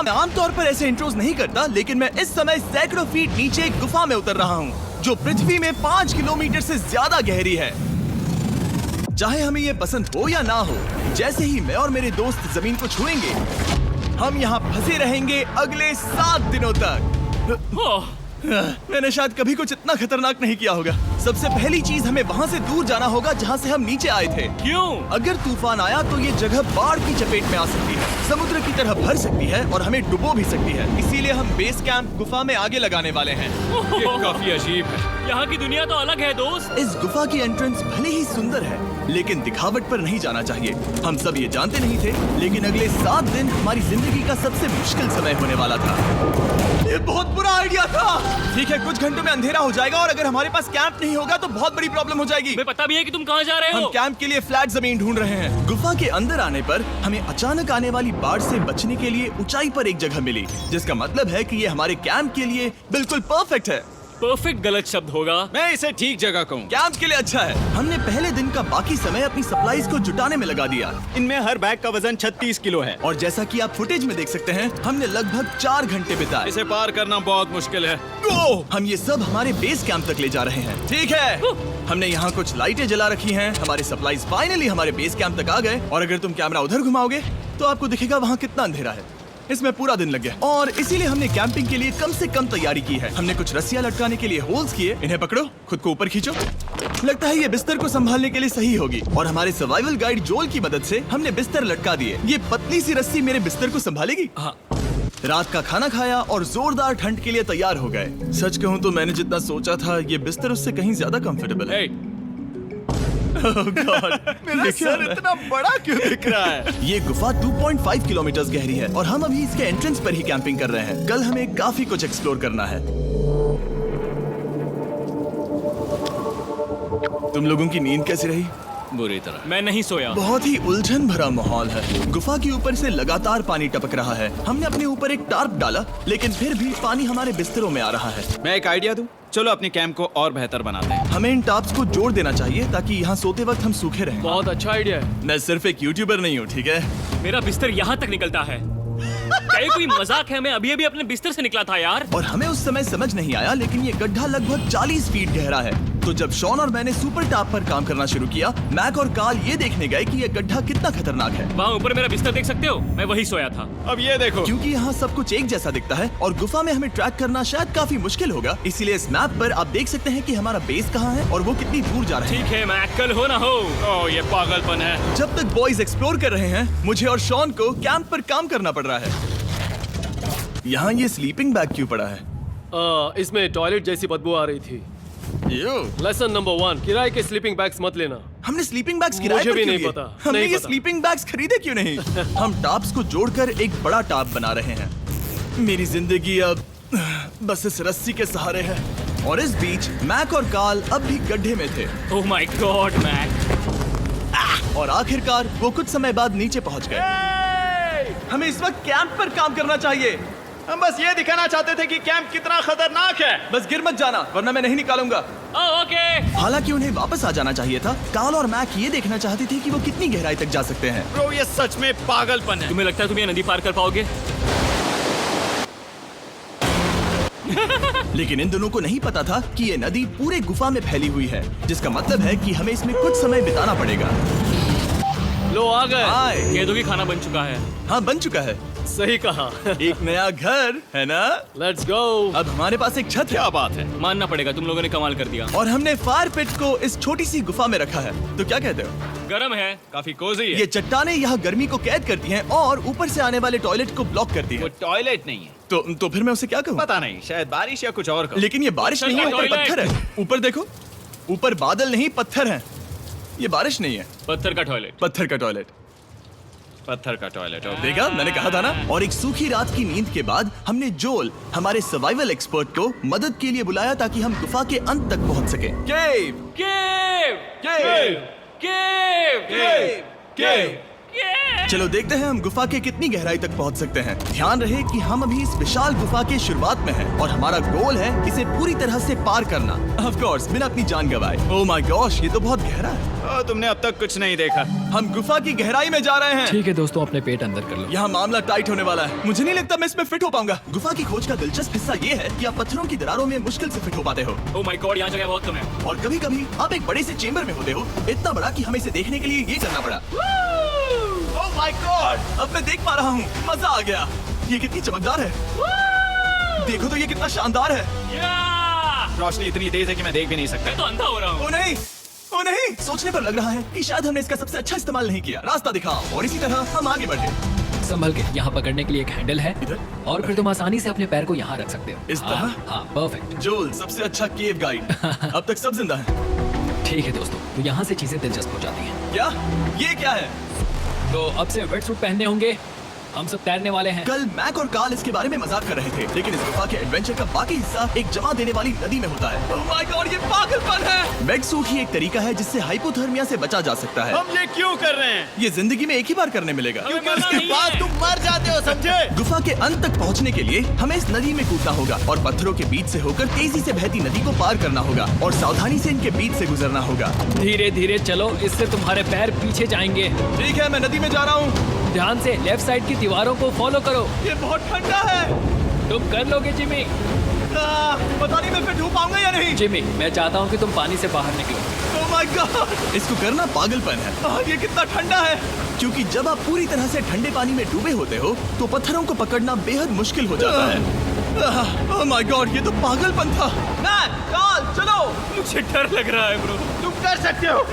मैं आमतौर पर ऐसे इंट्रोज नहीं करता, लेकिन मैं इस समय सैकड़ों फीट नीचे एक गुफा में उतर रहा हूँ जो पृथ्वी में 5 किलोमीटर से ज्यादा गहरी है। चाहे हमें ये पसंद हो या ना हो, जैसे ही मैं और मेरे दोस्त जमीन को छुएंगे, हम यहाँ फंसे रहेंगे अगले 7 दिनों तक। मैंने शायद कभी कुछ इतना खतरनाक नहीं किया होगा। सबसे पहली चीज, हमें वहाँ से दूर जाना होगा जहाँ से हम नीचे आए थे। क्यों? अगर तूफान आया तो ये जगह बाढ़ की चपेट में आ सकती है, समुद्र की तरह भर सकती है और हमें डुबो भी सकती है। इसीलिए हम बेस कैंप गुफा में आगे लगाने वाले हैं। ये काफी अजीब है। यहाँ की दुनिया तो अलग है दोस्त। इस गुफा की एंट्रेंस भले ही सुंदर है, लेकिन दिखावट पर नहीं जाना चाहिए। हम सब ये जानते नहीं थे, लेकिन अगले 7 दिन हमारी जिंदगी का सबसे मुश्किल समय होने वाला था। ये बहुत बुरा आइडिया था। ठीक है, कुछ घंटों में अंधेरा हो जाएगा और अगर हमारे पास कैंप नहीं होगा तो बहुत बड़ी प्रॉब्लम हो जाएगी। हमें पता भी है कि तुम कहाँ जा रहे हम हो। कैंप के लिए फ्लैट जमीन ढूंढ रहे हैं। गुफा के अंदर आने पर हमें अचानक आने वाली बाढ़ से बचने के लिए ऊंचाई पर एक जगह मिली, जिसका मतलब है कि ये हमारे कैंप के लिए बिल्कुल परफेक्ट है। परफेक्ट गलत शब्द होगा। मैं इसे ठीक जगह कहूँ। कैंप के लिए अच्छा है। हमने पहले दिन का बाकी समय अपनी सप्लाईज को जुटाने में लगा दिया। इनमें हर बैग का वजन 36 किलो है और जैसा कि आप फुटेज में देख सकते हैं, हमने लगभग 4 घंटे बिताए। इसे पार करना बहुत मुश्किल है। हम ये सब हमारे बेस कैंप तक ले जा रहे हैं। ठीक है, हमने यहाँ कुछ लाइटें जला रखी हैं। हमारे सप्लाईज फाइनली हमारे बेस कैंप तक आ गए और अगर तुम कैमरा उधर घुमाओगे तो आपको दिखेगा वहाँ कितना अंधेरा है। इसमें पूरा दिन लग गया और इसीलिए हमने कैंपिंग के लिए कम से कम तैयारी की है। हमने कुछ रस्सियां लटकाने के लिए होल्स किए। इन्हें पकड़ो, खुद को ऊपर खींचो। लगता है ये बिस्तर को संभालने के लिए सही होगी और हमारे सर्वाइवल गाइड जोल की मदद से हमने बिस्तर लटका दिए। ये पतली सी रस्सी मेरे बिस्तर को संभालेगी। हाँ। रात का खाना खाया और जोरदार ठंड के लिए तैयार हो गए। सच कहूँ तो मैंने जितना सोचा था, ये बिस्तर उससे कहीं ज्यादा कंफर्टेबल है। Oh God, मेरा सर इतना बड़ा क्यों दिख रहा है? ये गुफा 2.5 किलोमीटर गहरी है और हम अभी इसके एंट्रेंस पर ही कैंपिंग कर रहे हैं। कल हमें काफी कुछ एक्सप्लोर करना है। तुम लोगों की नींद कैसी रही? बुरी तरह। मैं नहीं सोया। बहुत ही उलझन भरा माहौल है। गुफा के ऊपर से लगातार पानी टपक रहा है। हमने अपने ऊपर एक टार्प डाला, लेकिन फिर भी पानी हमारे बिस्तरों में आ रहा है। मैं एक आइडिया दूं? चलो अपने कैंप को और बेहतर बनाते हैं। हमें इन टार्प्स को जोड़ देना चाहिए ताकि यहाँ सोते वक्त हम सूखे रहें। बहुत अच्छा आइडिया है। मैं सिर्फ एक यूट्यूबर नहीं हूँ, ठीक है? मेरा बिस्तर यहाँ तक निकलता है। क्या ये कोई मजाक है? मैं अभी अभी अपने बिस्तर से निकला था यार। और हमें उस समय समझ नहीं आया, लेकिन ये गड्ढा लगभग 40 फीट गहरा है। तो जब शॉन और मैंने सुपर टाप पर काम करना शुरू किया, मैक और कार्ल ये देखने गए कि ये गड्ढा कितना खतरनाक है। वहाँ ऊपर मेरा बिस्तर देख सकते हो? मैं वही सोया था। अब ये देखो, क्योंकि यहाँ सब कुछ एक जैसा दिखता है और गुफा में हमें ट्रैक करना शायद काफी मुश्किल होगा, इसीलिए इस मैप पर आप देख सकते हैं कि हमारा बेस कहाँ है और वो कितनी दूर जा रहा है। ठीक है, मैं कल हो ना हो। ओह ये पागलपन है। जब तक बॉयज एक्सप्लोर कर रहे हैं, मुझे और शॉन को कैंप पर काम करना पड़ रहा है। यहाँ ये स्लीपिंग बैग क्यों पड़ा है? इसमें टॉयलेट जैसी बदबू आ रही थी। लेसन नंबर 1, किराए के स्लीपिंग बैग्स मत लेना। हमने स्लीपिंग बैग्स किराए मुझे पर भी क्यों नहीं लिए? पता, हमने नहीं ये पता। स्लीपिंग बैग्स खरीदे क्यों नहीं? हम टाप्स को जोड़कर एक बड़ा टाप बना रहे हैं। मेरी जिंदगी अब बस इस रस्सी के सहारे है। और इस बीच मैक और कार्ल अब भी गड्ढे में थे। Oh my God Mac. और आखिरकार वो कुछ समय बाद नीचे पहुंच गए। हमें इस वक्त कैंप पर काम करना चाहिए। हम बस ये दिखाना चाहते थे कि कैंप कितना खतरनाक है। बस गिर मत जाना, वरना मैं नहीं निकालूंगा। ओके। हालांकि उन्हें वापस आ जाना चाहिए था। कार्ल और मैक ये देखना चाहते थे कि वो कितनी गहराई तक जा सकते हैं। ब्रो ये सच में पागलपन है। तुम्हें लगता है तुम ये नदी पार कर पाओगे? लेकिन इन दोनों को नहीं पता था कि ये नदी पूरे गुफा में फैली हुई है, जिसका मतलब है कि हमें इसमें कुछ समय बिताना पड़ेगा। लो आ गए। हाय। कह दो कि खाना बन चुका है। हाँ, बन चुका है। सही कहा। एक नया घर है ना? Let's go. अब हमारे पास एक छत है। क्या बात है। मानना पड़ेगा, तुम लोगों ने कमाल कर दिया। और हमने फायर पिट को इस छोटी सी गुफा में रखा है। तो क्या कहते हो? गरम है। काफी कोजी है। ये चट्टानें यहाँ गर्मी को कैद करती हैं और ऊपर से आने वाले टॉयलेट को ब्लॉक करती वो हैं। टॉयलेट नहीं है। तो फिर मैं उसे क्या कहूँ? पता नहीं, शायद बारिश या कुछ और कहूं। लेकिन ये बारिश नहीं है, ऊपर टॉयलेट। पत्थर है। ऊपर देखो, ऊपर बादल नहीं पत्थर है। ये बारिश नहीं है, पत्थर का टॉयलेट। पत्थर का टॉयलेट। पत्थर का टॉयलेट। देखा, मैंने कहा था ना। और एक सूखी रात की नींद के बाद हमने जोल, हमारे सर्वाइवल एक्सपर्ट को मदद के लिए बुलाया ताकि हम गुफा के अंत तक पहुंच सकें। केव, केव, केव, केव, केव, केव। केव। चलो देखते हैं हम गुफा के कितनी गहराई तक पहुंच सकते हैं। ध्यान रहे कि हम अभी इस विशाल गुफा के शुरुआत में हैं और हमारा गोल है इसे पूरी तरह से पार करना। ऑफ कोर्स बिना अपनी जान गंवाए। ओह माय गॉश, ये तो बहुत गहरा है। तुमने अब तक कुछ नहीं देखा। हम गुफा की गहराई में जा रहे हैं। ठीक है दोस्तों, अपने पेट अंदर कर लो। यहाँ मामला टाइट होने वाला है। मुझे नहीं लगता मैं इसमें फिट हो पाऊंगा। गुफा की खोज का दिलचस्प हिस्सा ये है कि आप पत्थरों की दरारों में मुश्किल से फिट हो पाते हो ओह माय गॉड, यहाँ जगह बहुत कम है। और कभी कभी आप एक बड़े से चेम्बर में होते हो, इतना बड़ा कि हमें इसे देखने के लिए ये करना पड़ा। ओह माय गॉड, अब मैं देख पा रहा हूँ। मजा आ गया। ये कितनी चमकदार है। देखो तो ये कितना शानदार है। रोशनी इतनी तेज है कि मैं देख भी नहीं सकता। मैं तो अंधा हो रहा हूँ। ओ नहीं, ओ नहीं, सोचने पर लग रहा है कि शायद हमने इसका सबसे अच्छा इस्तेमाल नहीं किया। रास्ता दिखाओ और इसी तरह हम आगे बढ़े। संभल के, यहाँ पकड़ने के लिए एक हैंडल है इधर? और फिर तुम आसानी से अपने पैर को यहाँ रख सकते हो। इस तरह? हाँ, परफेक्ट। जोल सबसे अच्छा केव गाइड। अब तक सब जिंदा है। ठीक है दोस्तों, तो यहाँ से चीजें दिलचस्प हो जाती हैं। क्या? ये क्या है? तो अब से वेट सूट पहनने होंगे, हम सब तैरने वाले हैं। कल मैक और कार्ल इसके बारे में मजाक कर रहे थे, लेकिन इस गुफा के एडवेंचर का बाकी हिस्सा एक जमा देने वाली नदी में होता है। ओह माय गॉड, ये पागलपन है। वेट सूट ही एक तरीका है जिससे हाइपोथर्मिया से बचा जा सकता है। हम ये क्यों कर रहे हैं? ये जिंदगी में एक ही बार करने मिलेगा। क्योंकि उसके बाद तुम मर जाते हो, समझे? गुफा के अंत तक पहुंचने के लिए हमें इस नदी में कूदना होगा और पत्थरों के बीच से होकर तेजी से बहती नदी को पार करना होगा और सावधानी से इनके बीच से गुजरना होगा। धीरे धीरे चलो, इससे तुम्हारे पैर पीछे जाएंगे। ठीक है, मैं नदी में जा रहा हूँ। ध्यान से लेफ्ट साइड की दीवारों को फॉलो करो। ये बहुत ठंडा है। तुम कर लोगे जिमी। पता नहीं मैं फिट हो पाऊंगा या नहीं। जिमी, मैं चाहता हूँ कि तुम पानी से बाहर निकलो। ओह माय गॉड, इसको करना पागलपन है। ये कितना ठंडा है। क्योंकि जब आप पूरी तरह से ठंडे पानी में डूबे होते हो तो पत्थरों को पकड़ना बेहद मुश्किल हो जाता है। ओह माय गॉड, ये तो पागलपन था। चलो। मुझे डर लग रहा है ब्रो। तुम कर सकते हो।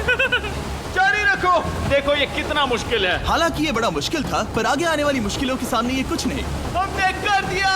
जारी रखो। देखो ये कितना मुश्किल है। हालांकि ये बड़ा मुश्किल था, पर आगे आने वाली मुश्किलों के सामने ये कुछ नहीं। हमने कर दिया।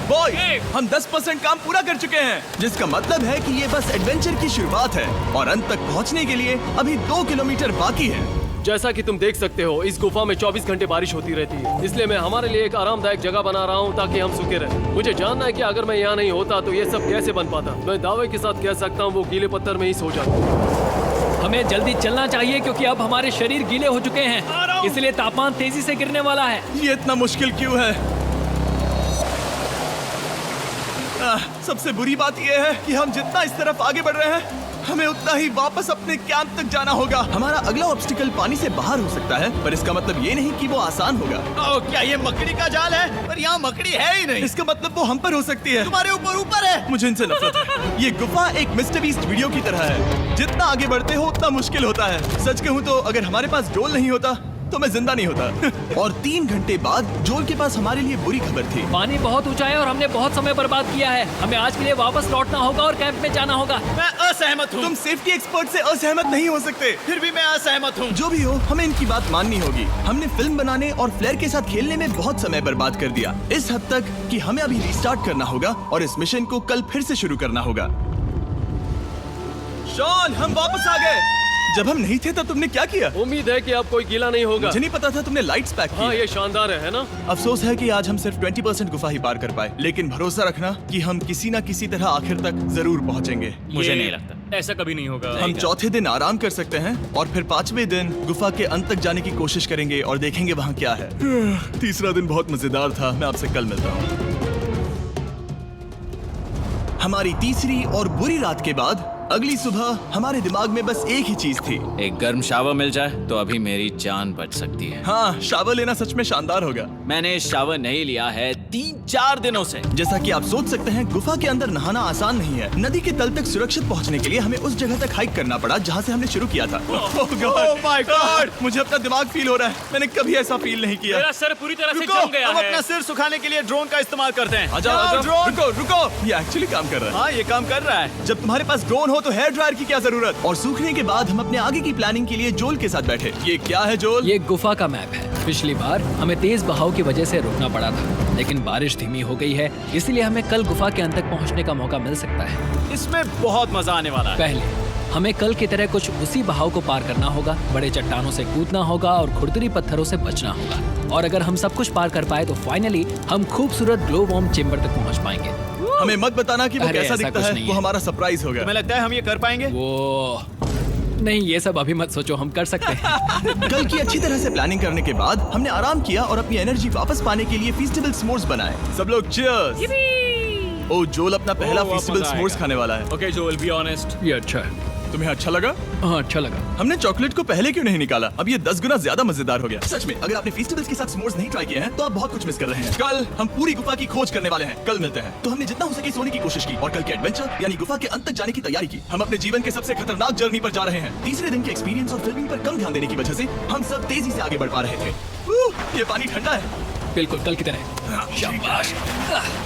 बॉय, हम 10% काम पूरा कर चुके हैं, जिसका मतलब है कि ये बस एडवेंचर की शुरुआत है और अंत तक पहुंचने के लिए अभी 2 किलोमीटर बाकी है। जैसा कि तुम देख सकते हो, इस गुफा में 24 घंटे बारिश होती रहती है, इसलिए मैं हमारे लिए एक आरामदायक जगह बना रहा हूँ ताकि हम सूखे रहें। मुझे जानना है कि अगर मैं यहाँ नहीं होता तो ये सब कैसे बन पाता। मैं दावे के साथ कह सकता हूँ वो गीले पत्थर में ही सो जाता। हमें जल्दी चलना चाहिए क्योंकि अब हमारे शरीर गीले हो चुके हैं, इसलिए तापमान तेजी से गिरने वाला है। ये इतना मुश्किल क्यों है? सबसे बुरी बात यह है कि हम जितना इस तरफ आगे बढ़ रहे हैं, हमें उतना ही वापस अपने कैंप तक जाना होगा। हमारा अगला ऑब्स्टिकल पानी से बाहर हो सकता है, पर इसका मतलब ये नहीं कि वो आसान होगा। क्या ये मकड़ी का जाल है? पर यहाँ मकड़ी है ही नहीं। इसका मतलब वो हम पर हो सकती है। तुम्हारे ऊपर है। मुझे इनसे नफरत है। ये गुफा एक मिस्टर बीस्ट वीडियो की तरह है। जितना आगे बढ़ते हो उतना मुश्किल होता है। सच कहूँ तो अगर हमारे पास डोल नहीं होता तो मैं जिंदा नहीं होता। और 3 घंटे बाद जोल के पास हमारे लिए बुरी खबर थी। पानी बहुत ऊंचा है और हमने बहुत समय बर्बाद किया है। हमें आज के लिए वापस लौटना होगा और कैंप में जाना होगा। मैं असहमत हूँ। तुम सेफ्टी एक्सपर्ट से असहमत नहीं हो सकते। फिर भी मैं असहमत हूँ। जो भी हो, हमें इनकी बात माननी होगी। हमने फिल्म बनाने और फ्लेयर के साथ खेलने में बहुत समय बर्बाद कर दिया, इस हद तक कि हमें अभी रिस्टार्ट करना होगा और इस मिशन को कल फिर से शुरू करना होगा। शॉन, हम वापस आ गए। जब हम नहीं थे तब तुमने क्या किया? उम्मीद है कि अब कोई गीला नहीं होगा। मुझे नहीं पता था तुमने लाइट्स पैक की। हाँ, ये शानदार है ना? अफसोस है कि आज हम सिर्फ 20% गुफा ही पार कर पाए, लेकिन भरोसा रखना कि हम किसी न किसी तरह आखिर तक जरूर पहुंचेंगे। मुझे नहीं लगता ऐसा कभी नहीं होगा। हम चौथे दिन आराम कर सकते हैं और फिर 5वें दिन गुफा के अंत तक जाने की कोशिश करेंगे और देखेंगे वहाँ क्या है। तीसरा दिन बहुत मजेदार था। मैं आपसे कल मिलता हूँ। हमारी तीसरी और बुरी रात के बाद अगली सुबह हमारे दिमाग में बस एक ही चीज थी। एक गर्म शावर मिल जाए तो अभी मेरी जान बच सकती है। हाँ, शावर लेना सच में शानदार होगा। मैंने शावर नहीं लिया है 3-4 दिनों से। जैसा कि आप सोच सकते हैं, गुफा के अंदर नहाना आसान नहीं है। नदी के तल तक सुरक्षित पहुंचने के लिए हमें उस जगह तक हाइक करना पड़ा जहां से हमने शुरू किया था। Oh my God! मुझे अपना दिमाग फील हो रहा है। मैंने कभी ऐसा फील नहीं किया। मेरा सर पूरी तरह से रुको, जम गया हम है। अपना सिर सुखाने के लिए ड्रोन का इस्तेमाल करते हैं। आजाओ, ड्रोन। रुको रुको, ये एक्चुअली काम कर रहा है। हाँ, ये काम कर रहा है। जब तुम्हारे पास ड्रोन हो तो हेयर ड्रायर की क्या जरूरत। और सूखने के बाद हम अपने आगे की प्लानिंग के लिए जोल के साथ बैठे। ये क्या है जोल? ये गुफा का मैप है। पिछली बार हमें तेज बहाव की वजह से रुकना पड़ा था, लेकिन बारिश धीमी हो गई है, इसलिए हमें कल गुफा के अंत तक पहुंचने का मौका मिल सकता है। इसमें बहुत मजा आने वाला है। पहले हमें कल की तरह कुछ उसी बहाव को पार करना होगा, बड़े चट्टानों से कूदना होगा और खुरदुरी पत्थरों से बचना होगा। और अगर हम सब कुछ पार कर पाए तो फाइनली हम खूबसूरत ग्लो वार्म चेम्बर तक पहुंच पाएंगे। हमें मत बताना कि वो अरे, कैसा ऐसा दिखता कुछ है। नहीं वो है। हमारा सरप्राइज होगा। तुम्हें लगता है हम ये कर पाएंगे? वो नहीं, ये सब अभी मत सोचो, हम कर सकते हैं। कल की अच्छी तरह से प्लानिंग करने के बाद हमने आराम किया और अपनी एनर्जी वापस पाने के लिए फीस्टेबल स्मोर्स बनाए। सब लोग चीयर्स। ओ, जोल अपना पहला ओ, अब फीस्टेबल मजा स्मोर्स आएगा। खाने वाला है। Okay Joel, be honest. ये अच्छा है। तुम्हें अच्छा लगा? हाँ, अच्छा लगा। हमने चॉकलेट को पहले क्यों नहीं निकाला? अब ये 10 गुना ज्यादा मजेदार हो गया। सच में, अगर आपने फेस्टिवल्स के साथ s'mores नहीं ट्राई किए हैं तो आप बहुत कुछ मिस कर रहे हैं। कल हम पूरी गुफा की खोज करने वाले हैं। कल मिलते हैं। तो हमने जितना हो सके सोने की कोशिश की और कल के एडवेंचर यानी गुफा के अंत तक जाने की तैयारी की। हम अपने जीवन के सबसे खतरनाक जर्नी पर जा रहे हैं। तीसरे दिन के एक्सपीरियंस और फिल्मिंग पर कम ध्यान देने की वजह से हम सब तेजी से आगे बढ़ पा रहे थे। ये पानी ठंडा है। बिल्कुल कल की तरह। शाबाश।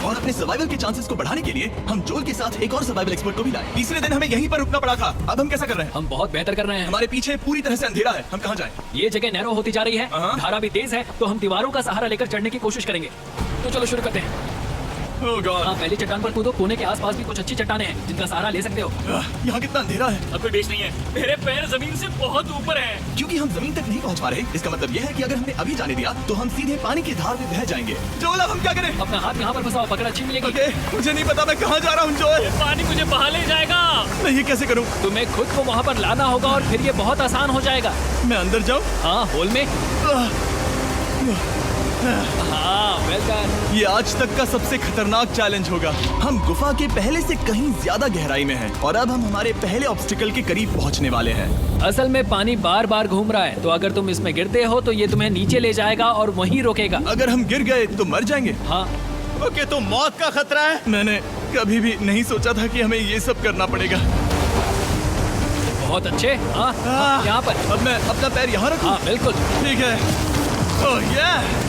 और अपने सर्वाइवल के चांसेस को बढ़ाने के लिए हम जोल के साथ एक और सर्वाइवल एक्सपर्ट को भी लाए। तीसरे दिन हमें यहीं पर रुकना पड़ा था। अब हम कैसा कर रहे हैं? हम बहुत बेहतर कर रहे हैं। हमारे पीछे पूरी तरह से अंधेरा है। हम कहाँ जाएं? ये जगह नैरो होती जा रही है, धारा भी तेज है, तो हम दीवारों का सहारा लेकर चढ़ने की कोशिश करेंगे। तो चलो शुरू करते हैं। Oh God! हाँ, पहली चट्टान पर कूदो। कोने के आसपास भी कुछ अच्छी चट्टानें हैं जिनका सहारा ले सकते हो। यहाँ कितना अंधेरा है। अब कोई बेस नहीं है, मेरे पैर जमीन से बहुत ऊपर हैं। क्योंकि हम जमीन तक नहीं पहुँच पा रहे, इसका मतलब ये है कि अगर हमने अभी जाने दिया तो हम सीधे पानी की धार में बह जाएंगे। जोल, अब हम क्या करें? अपना हाथ यहाँ पर फंसाओ, पकड़ अच्छी मिलेगी। ओके, मुझे नहीं पता मैं कहाँ जा रहा हूँ जोल। पानी मुझे बहा ले जाएगा। मैं ये कैसे करूँ? तुम्हें खुद को वहाँ पर लाना होगा और फिर ये बहुत आसान हो जाएगा। मैं अंदर जाऊँ? हाँ, होल में। हाँ, वेल डन। ये आज तक का सबसे खतरनाक चैलेंज होगा। हम गुफा के पहले से कहीं ज्यादा गहराई में हैं और अब हम हमारे पहले ऑब्स्टिकल के करीब पहुंचने वाले हैं। असल में पानी बार बार घूम रहा है, तो अगर तुम इसमें गिरते हो तो ये तुम्हें नीचे ले जाएगा और वहीं रोकेगा। अगर हम गिर गए तो मर जाएंगे। हाँ, ओके, तो मौत का खतरा है। मैंने कभी भी नहीं सोचा था कि हमें ये सब करना पड़ेगा। बहुत अच्छे। हाँ, यहाँ पर। अब मैं अपना पैर यहाँ रखूं? हाँ, बिल्कुल। ठीक है। ओह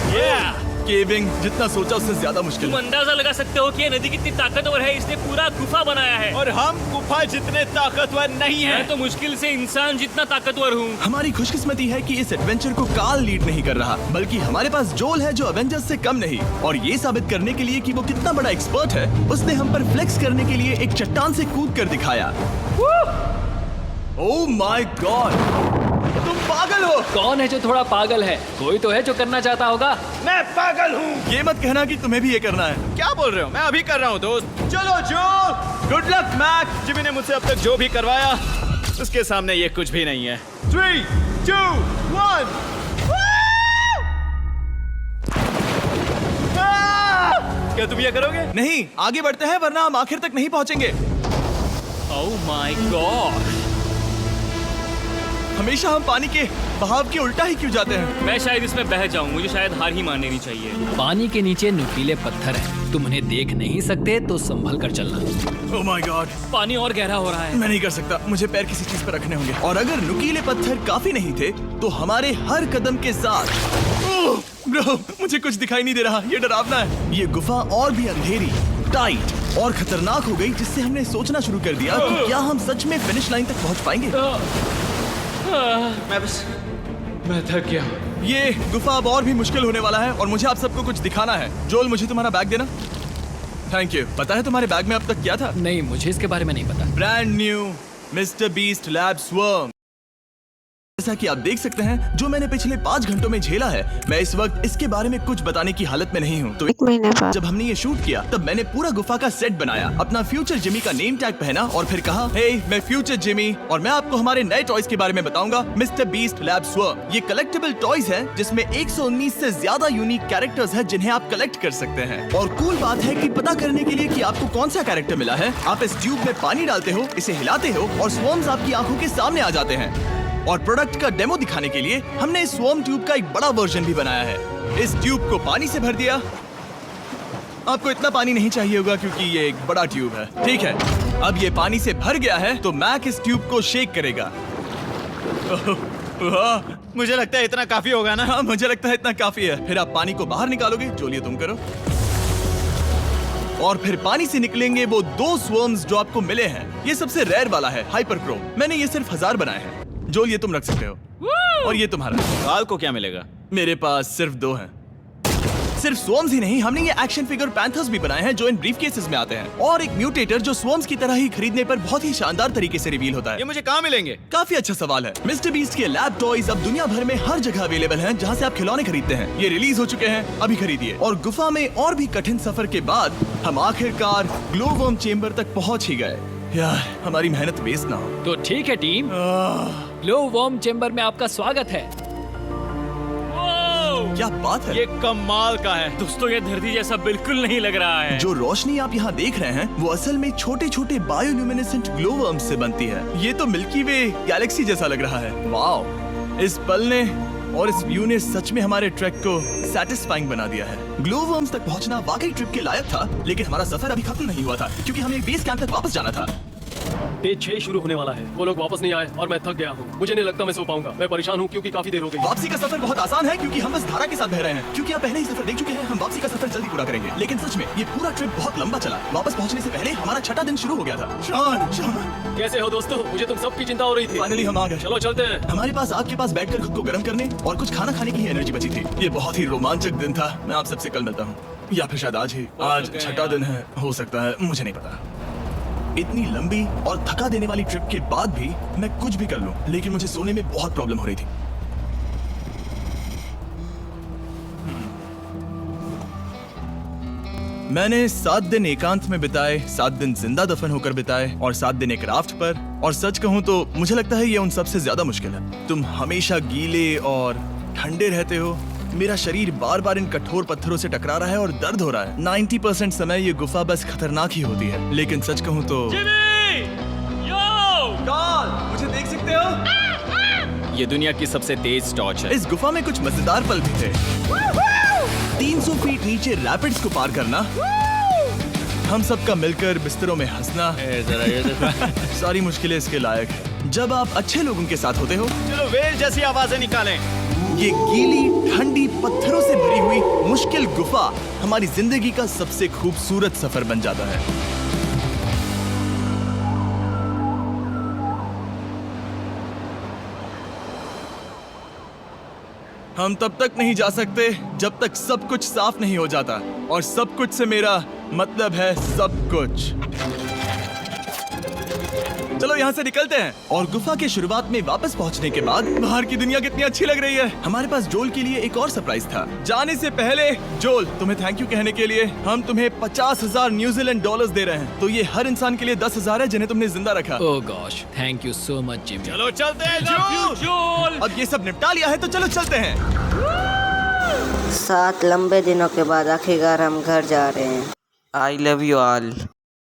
Yeah! केविंग जितना सोचा उससे ज्यादा मुश्किल तुम है। अंदाजा लगा सकते हो कि ये नदी कितनी ताकतवर है। इसने पूरा गुफा बनाया है। और हम गुफा जितने ताकतवर नहीं मैं हैं। तो मुश्किल से इंसान जितना ताकतवर हूँ। हमारी खुशकिस्मती है कि इस एडवेंचर को काल लीड नहीं कर रहा, बल्कि हमारे पास जोल है जो अवेंजर्स से कम नहीं। और ये साबित करने के लिए कि वो कितना बड़ा एक्सपर्ट है, उसने हम पर फ्लेक्स करने के लिए एक चट्टान से कूद कर दिखाया। ओह माय गॉड, तुम पागल हो। कौन है जो थोड़ा पागल है? कोई तो है जो करना चाहता होगा। मैं पागल हूँ। ये मत कहना कि तुम्हें भी ये करना है। क्या बोल रहे हो? मैं अभी कर रहा हूँ दोस्त। चलो जो, गुड लक मैक। जिमी ने मुझसे अब तक जो भी करवाया उसके सामने ये कुछ भी नहीं है। 3, 2, 1। क्या तुम ये करोगे? नहीं, आगे बढ़ते हैं वरना हम आखिर तक नहीं पहुंचेंगे। ओह माय गॉड, हमेशा हम पानी के बहाव के उल्टा ही क्यों जाते हैं? मैं शायद इसमें बह जाऊं। मुझे शायद हार ही मान लेनी चाहिए। पानी के नीचे नुकीले पत्थर हैं। तुम उन्हें देख नहीं सकते तो संभल कर चलना। ओह माय गॉड, पानी और गहरा हो रहा है। मैं नहीं कर सकता। मुझे पैर किसी चीज पर रखने होंगे। और अगर नुकीले पत्थर काफी नहीं थे तो हमारे हर कदम के साथ ब्रो, मुझे कुछ दिखाई नहीं दे रहा। ये डरावना है। ये गुफा और भी अंधेरी, टाइट और खतरनाक हो गई, जिससे हमने सोचना शुरू कर दिया कि क्या हम सच में फिनिश लाइन तक पहुंच पाएंगे। मैं थक गया। ये गुफा अब और भी मुश्किल होने वाला है और मुझे आप सबको कुछ दिखाना है। जोल, मुझे तुम्हारा बैग देना। Thank you. पता है तुम्हारे बैग में अब तक क्या था? नहीं, मुझे इसके बारे में नहीं पता। Brand new mister beast lab swarm. जैसा कि आप देख सकते हैं, जो मैंने पिछले 5 घंटों में झेला है, मैं इस वक्त इसके बारे में कुछ बताने की हालत में नहीं हूँ। तो 1 महीने बाद जब हमने ये शूट किया तब मैंने पूरा गुफा का सेट बनाया, अपना फ्यूचर जिमी का नेम टैग पहना और फिर कहा, हे मैं फ्यूचर जिमी और मैं आपको हमारे नए टॉयज के बारे में बताऊंगा, मिस्टर बीस्ट लैब स्वर्म। ये कलेक्टेबल टॉयज हैं जिसमें 119 से ज्यादा यूनिक कैरेक्टर्स हैं जिन्हें आप कलेक्ट कर सकते हैं। और कूल बात है कि पता करने के लिए कि आपको कौन सा कैरेक्टर मिला है, आप इस ट्यूब में पानी डालते हो, इसे हिलाते हो और स्वर्म्स आपकी आंखों के सामने आ जाते हैं। और प्रोडक्ट का डेमो दिखाने के लिए हमने इस स्वॉर्म ट्यूब का एक बड़ा वर्जन भी बनाया है। इस ट्यूब को पानी से भर दिया। आपको इतना पानी नहीं चाहिए होगा क्योंकि ये एक बड़ा ट्यूब है। ठीक है, अब ये पानी से भर गया है तो मैक इस ट्यूब को शेक करेगा। मुझे लगता है इतना काफी होगा ना। हाँ, मुझे लगता है इतना काफी है। फिर आप पानी को बाहर निकालोगे। जोलिए तुम करो। और फिर पानी से निकलेंगे वो 2 स्वर्म्स जो आपको मिले हैं। ये सबसे रेयर वाला है, हाइपरक्रोम। मैंने ये सिर्फ 1000 बनाए हैं। जोल, ये तुम रख सकते हो। और ये तुम्हारा। काल को क्या मिलेगा? मेरे पास सिर्फ 2 हैं। सिर्फ स्वॉर्म्स ही नहीं, हमने ये एक्शन फिगर पैंथर्स भी बनाए हैं जो इन ब्रीफकेसेस में आते हैं। और एक म्यूटेटर जो स्वॉर्म्स की तरह ही खरीदने पर बहुत ही शानदार तरीके से रिवील होता है। ये मुझे कहाँ मिलेंगे? काफी अच्छा सवाल है। मिस्टर बीस्ट के लैब टॉयज अब दुनिया भर में हर जगह अवेलेबल हैं जहां से आप खिलौने खरीदते हैं। ये रिलीज हो चुके हैं, अभी खरीदिए। और गुफा में और भी कठिन सफर के बाद हम आखिरकार ग्लो वर्म चेंबर तक पहुंच ही गए। यार हमारी मेहनत वेस्ट ना हो। तो ठीक है टीम, ग्लो वॉर्म चेम्बर में आपका स्वागत है। क्या बात है, ये कमाल का है। दोस्तों ये धरती जैसा बिल्कुल नहीं लग रहा है। जो रोशनी आप यहाँ देख रहे हैं वो असल में छोटे छोटे बायोल्यूमिनेसेंट ग्लो वर्म्स से बनती है। ये तो मिल्की वे गैलेक्सी जैसा लग रहा है। वाओ, इस पल ने और इस व्यू ने सच में हमारे ट्रैक को सैटिस्फाइंग बना दिया है। ग्लो वर्म्स तक पहुंचना वाकई ट्रिप के लायक था, लेकिन हमारा सफर अभी खत्म नहीं हुआ था क्योंकि हमें बेस कैंप तक वापस जाना था। डे 6 शुरू होने वाला है। वो लोग वापस नहीं आए और मैं थक गया हूँ। मुझे नहीं लगता मैं सो पाऊंगा। मैं परेशान हूँ क्योंकि काफी देर हो गई। वापसी का सफर बहुत आसान है क्योंकि हम बस धारा के साथ बह रहे हैं। क्योंकि आप पहले ही सफर देख चुके हैं, हम वापसी का सफर जल्दी पूरा करेंगे। लेकिन सच में ये पूरा ट्रिप बहुत लंबा चला। वापस पहुंचने से पहले हमारा 6वां दिन शुरू हो गया था। शान, कैसे हो दोस्तों? मुझे तुम सबकी चिंता हो रही थी। फाइनली हम आ गए। चलो चलते हैं। हमारे पास आग के पास बैठकर खुद को गर्म करने और कुछ खाना खाने की ही एनर्जी बची थी। ये बहुत ही रोमांचक दिन था। मैं आप सबसे कल मिलता हूँ, या फिर शायद आज ही। आज 6वां दिन है, हो सकता है, मुझे नहीं पता। इतनी लंबी और थका देने वाली ट्रिप के बाद भी मैं कुछ भी कर लूं, लेकिन मुझे सोने में बहुत प्रॉब्लम हो रही थी। मैंने 7 दिन एकांत में बिताए, 7 दिन जिंदा दफन होकर बिताए और 7 दिन एक राफ्ट पर। और सच कहूं तो मुझे लगता है ये उन सबसे ज्यादा मुश्किल है। तुम हमेशा गीले और ठंडे रहते हो। मेरा शरीर बार बार इन कठोर पत्थरों से टकरा रहा है और दर्द हो रहा है। 90% समय ये गुफा बस खतरनाक ही होती है। लेकिन सच कहूं तो कॉल, मुझे देख सकते हो? ये दुनिया की सबसे तेज टॉर्च है। इस गुफा में कुछ मजेदार पल भी थे। 300 फीट नीचे रैपिड्स को पार करना, हम सबका मिलकर बिस्तरों में हंसना, सारी मुश्किलें इसके लायक है जब आप अच्छे लोगों के साथ होते हो। चलो वेल जैसी आवाजें निकालें। ये गीली ठंडी पत्थरों से भरी हुई मुश्किल गुफा हमारी जिंदगी का सबसे खूबसूरत सफर बन जाता है। हम तब तक नहीं जा सकते जब तक सब कुछ साफ नहीं हो जाता, और सब कुछ से मेरा मतलब है सब कुछ। चलो यहाँ से निकलते हैं। और गुफा के शुरुआत में वापस पहुँचने के बाद बाहर की दुनिया कितनी अच्छी लग रही है। हमारे पास जोल के लिए एक और सरप्राइज था। जाने से पहले जोल, तुम्हें थैंक यू कहने के लिए हम तुम्हें 50,000 न्यूजीलैंड डॉलर्स दे रहे हैं। तो ये हर इंसान के लिए 10,000 है जिन्हें तुमने जिंदा रखा। Oh gosh, thank you so much Jimmy. चलो चलते हैं जोल। अब ये सब निपटा लिया है तो चलो चलते हैं। 7 लंबे दिनों के बाद आखिरकार हम घर जा रहे हैं। I love you all.